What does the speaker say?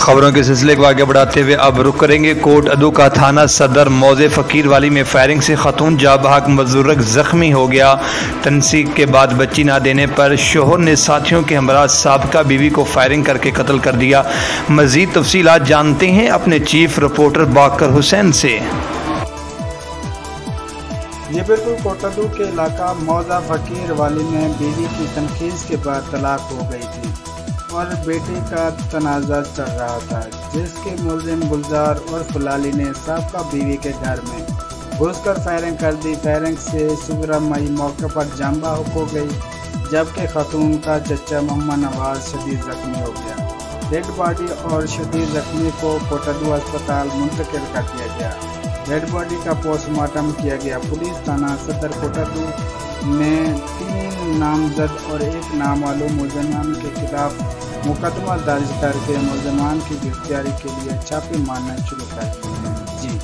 खबरों के सिलसिले को आगे बढ़ाते हुए अब रुक करेंगे कोट अदू का थाना सदर मौजे फ़कीर वाली में फायरिंग से खतून जाबहक बुजुर्ग जख्मी हो गया। तनसीक के बाद बच्ची ना देने पर शोहर ने साथियों के हमरा साबका बीवी को फायरिंग करके कत्ल कर दिया। मजीद तफसीलात जानते हैं अपने चीफ रिपोर्टर बाकर हुसैन से। ये बिल्कुल कोटदू के इलाका मौजा फ़कीर वाली में बीवी की तनखीस के बाद तलाक हो गई थी और बेटे का तनाज़ा चल रहा था, जिसके मुलजिम गुलजार और फुलाली ने साबका बीवी के घर में घुसकर फायरिंग कर दी। फायरिंग से सुगरा मई मौके पर जांबा हो गई, जबकि खातून का चचा मोहम्मद नवाज शदीद जख्मी हो गया। डेड बॉडी और शदीद जख्मी को कोटदू अस्पताल मुंतकिल कर दिया गया। डेड बॉडी का पोस्टमार्टम किया गया। पुलिस थाना सदर कोटदू में 3 नामजद और 1 नामालूम मुलजमान के खिलाफ मुकदमा दर्ज करके मुलजमान की गिरफ्तारी के लिए छापे मारना शुरू कर दिए हैं। जी।